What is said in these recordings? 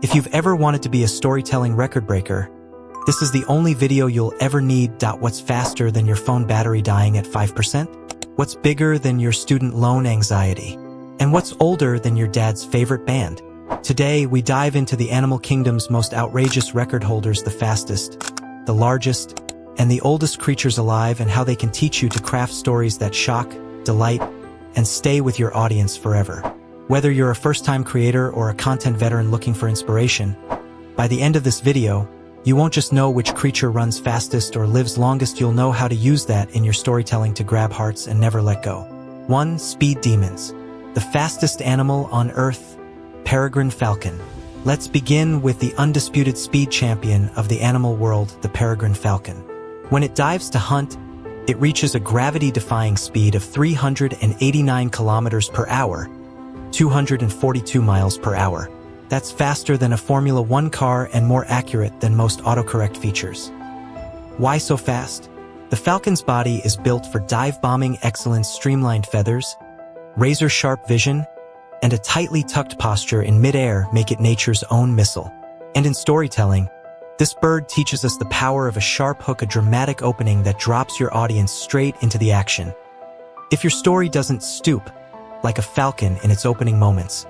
If you've ever wanted to be a storytelling record breaker, this is the only video you'll ever need. What's faster than your phone battery dying at 5%? What's bigger than your student loan anxiety? And what's older than your dad's favorite band? Today, we dive into the animal kingdom's most outrageous record holders, the fastest, the largest, and the oldest creatures alive, and how they can teach you to craft stories that shock, delight, and stay with your audience forever. Whether you're a first-time creator or a content veteran looking for inspiration, by the end of this video, you won't just know which creature runs fastest or lives longest, you'll know how to use that in your storytelling to grab hearts and never let go. 1. Speed demons. The fastest animal on Earth, peregrine falcon. Let's begin with the undisputed speed champion of the animal world, the peregrine falcon. When it dives to hunt, it reaches a gravity-defying speed of 389 kilometers per hour, 242 miles per hour. That's faster than a Formula One car and more accurate than most autocorrect features. Why so fast? The falcon's body is built for dive-bombing excellence. Streamlined feathers, razor-sharp vision, and a tightly tucked posture in mid-air make it nature's own missile. And in storytelling, this bird teaches us the power of a sharp hook, a dramatic opening that drops your audience straight into the action. If your story doesn't stoop like a falcon in its opening moments,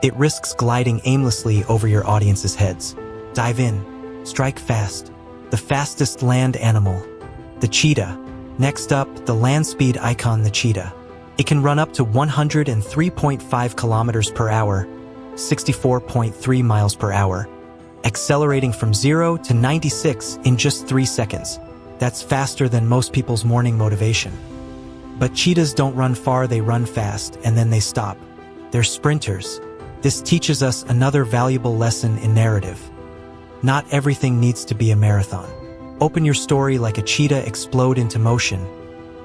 it risks gliding aimlessly over your audience's heads. Dive in, strike fast. The fastest land animal, the cheetah. Next up, the land speed icon, the cheetah. It can run up to 103.5 kilometers per hour, 64.3 miles per hour, accelerating from 0 to 96 in just 3 seconds. That's faster than most people's morning motivation. But cheetahs don't run far, they run fast, and then they stop. They're sprinters. This teaches us another valuable lesson in narrative. Not everything needs to be a marathon. Open your story like a cheetah, explode into motion,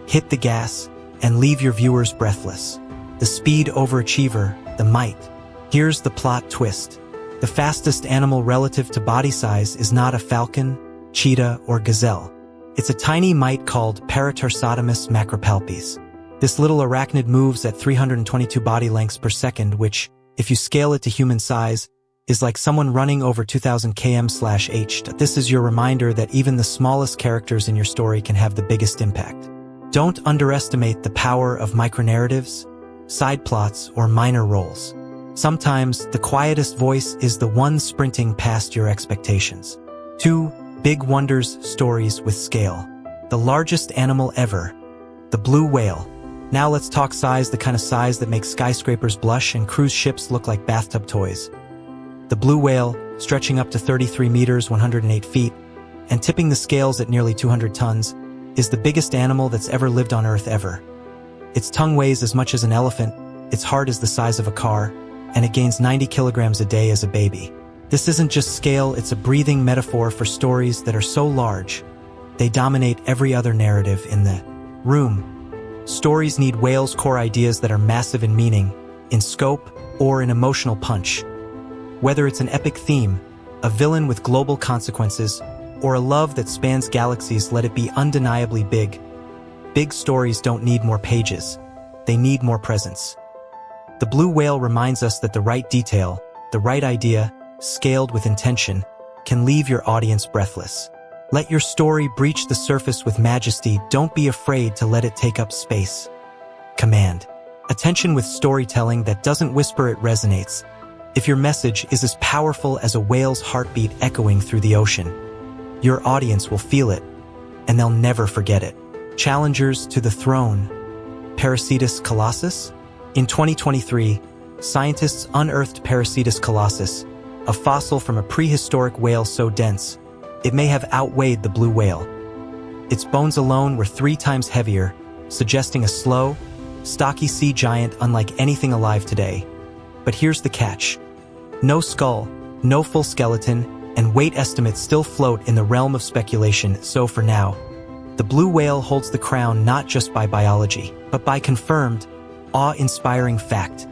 hit the gas, and leave your viewers breathless. The speed overachiever, the might. Here's the plot twist. The fastest animal relative to body size is not a falcon, cheetah, or gazelle. It's a tiny mite called Paratarsotomus macropalpes. This little arachnid moves at 322 body lengths per second, which, if you scale it to human size, is like someone running over 2000 km/h. This is your reminder that even the smallest characters in your story can have the biggest impact. Don't underestimate the power of micronarratives, side plots, or minor roles. Sometimes, the quietest voice is the one sprinting past your expectations. 2. Big wonders, stories with scale. The largest animal ever, the blue whale. Now let's talk size, the kind of size that makes skyscrapers blush and cruise ships look like bathtub toys. The blue whale, stretching up to 33 meters, 108 feet, and tipping the scales at nearly 200 tons, is the biggest animal that's ever lived on Earth ever. Its tongue weighs as much as an elephant, its heart is the size of a car, and it gains 90 kilograms a day as a baby. This isn't just scale, it's a breathing metaphor for stories that are so large, they dominate every other narrative in the room. Stories need whales' core ideas that are massive in meaning, in scope, or in emotional punch. Whether it's an epic theme, a villain with global consequences, or a love that spans galaxies, let it be undeniably big. Big stories don't need more pages, they need more presence. The blue whale reminds us that the right detail, the right idea, scaled with intention, can leave your audience breathless. Let your story breach the surface with majesty, don't be afraid to let it take up space. Command. Attention with storytelling that doesn't whisper, it resonates. If your message is as powerful as a whale's heartbeat echoing through the ocean, your audience will feel it, and they'll never forget it. Challengers to the throne. Paracetus colossus? In 2023, scientists unearthed Paracetus colossus, a fossil from a prehistoric whale so dense, it may have outweighed the blue whale. Its bones alone were 3 times heavier, suggesting a slow, stocky sea giant unlike anything alive today. But here's the catch. No skull, no full skeleton, and weight estimates still float in the realm of speculation. So for now, the blue whale holds the crown not just by biology, but by confirmed, awe-inspiring fact.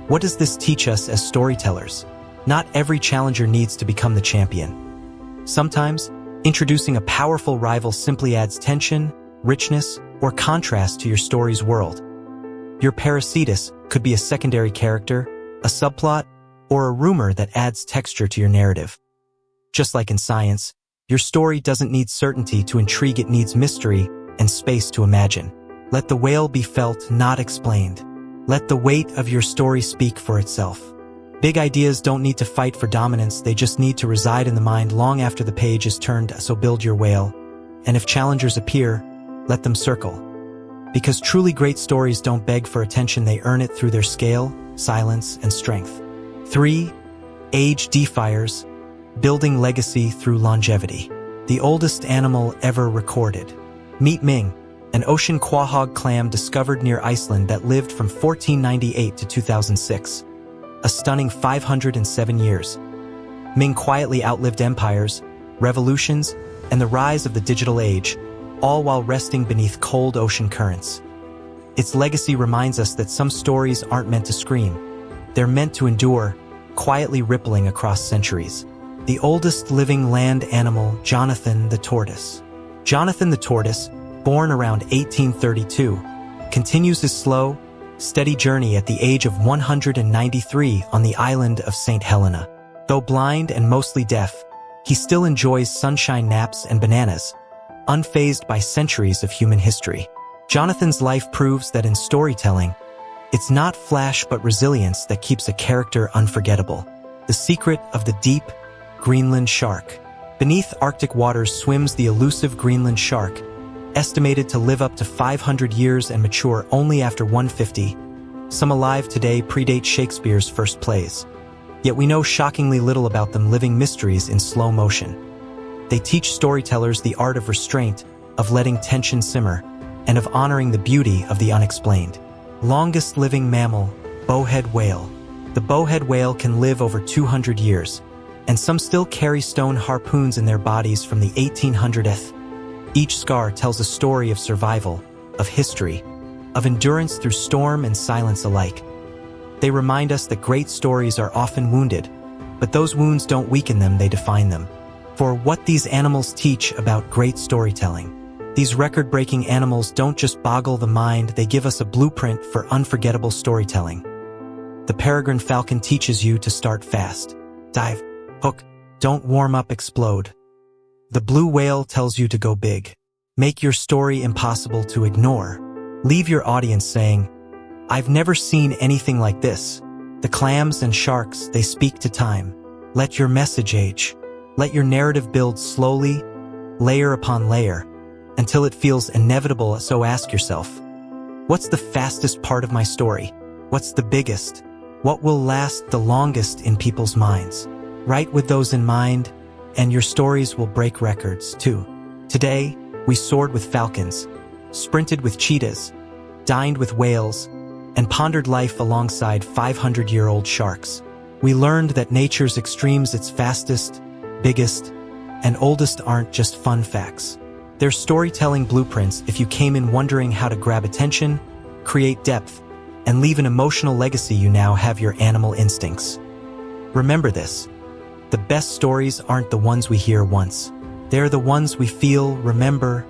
What does this teach us as storytellers? Not every challenger needs to become the champion. Sometimes, introducing a powerful rival simply adds tension, richness, or contrast to your story's world. Your Paracetus could be a secondary character, a subplot, or a rumor that adds texture to your narrative. Just like in science, your story doesn't need certainty to intrigue, it needs mystery and space to imagine. Let the whale be felt, not explained. Let the weight of your story speak for itself. Big ideas don't need to fight for dominance, they just need to reside in the mind long after the page is turned, so build your whale. And if challengers appear, let them circle. Because truly great stories don't beg for attention, they earn it through their scale, silence, and strength. 3. Age defiers, building legacy through longevity. The oldest animal ever recorded. Meet Ming, an ocean quahog clam discovered near Iceland that lived from 1498 to 2006. A stunning 507 years. Ming quietly outlived empires, revolutions, and the rise of the digital age, all while resting beneath cold ocean currents. Its legacy reminds us that some stories aren't meant to scream. They're meant to endure, quietly rippling across centuries. The oldest living land animal, Jonathan the tortoise. Jonathan the tortoise, born around 1832, continues his slow, steady journey at the age of 193 on the island of St. Helena. Though blind and mostly deaf, he still enjoys sunshine naps and bananas, unfazed by centuries of human history. Jonathan's life proves that in storytelling, it's not flash but resilience that keeps a character unforgettable. The secret of the deep Greenland shark. Beneath Arctic waters swims the elusive Greenland shark, estimated to live up to 500 years and mature only after 150. Some alive today predate Shakespeare's first plays. Yet we know shockingly little about them, living mysteries in slow motion. They teach storytellers the art of restraint, of letting tension simmer, and of honoring the beauty of the unexplained. Longest living mammal, bowhead whale. The bowhead whale can live over 200 years, and some still carry stone harpoons in their bodies from the 1800s. Each scar tells a story of survival, of history, of endurance through storm and silence alike. They remind us that great stories are often wounded, but those wounds don't weaken them, they define them. For what these animals teach about great storytelling. These record-breaking animals don't just boggle the mind, they give us a blueprint for unforgettable storytelling. The peregrine falcon teaches you to start fast. Dive, hook, don't warm up, explode. The blue whale tells you to go big. Make your story impossible to ignore. Leave your audience saying, "I've never seen anything like this." The clams and sharks, they speak to time. Let your message age. Let your narrative build slowly, layer upon layer, until it feels inevitable. So ask yourself, what's the fastest part of my story? What's the biggest? What will last the longest in people's minds? Write with those in mind, and your stories will break records too. Today, we soared with falcons, sprinted with cheetahs, dined with whales, and pondered life alongside 500-year-old sharks. We learned that nature's extremes, its fastest, biggest, and oldest, aren't just fun facts. They're storytelling blueprints. If you came in wondering how to grab attention, create depth, and leave an emotional legacy, you now have your animal instincts. Remember this. The best stories aren't the ones we hear once. They're the ones we feel, remember,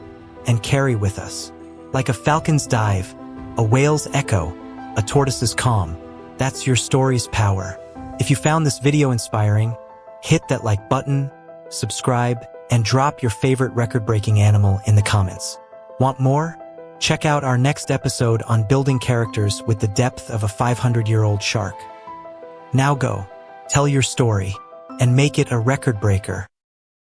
and carry with us. Like a falcon's dive, a whale's echo, a tortoise's calm. That's your story's power. If you found this video inspiring, hit that like button, subscribe, and drop your favorite record-breaking animal in the comments. Want more? Check out our next episode on building characters with the depth of a 500-year-old shark. Now go, tell your story, and make it a record breaker.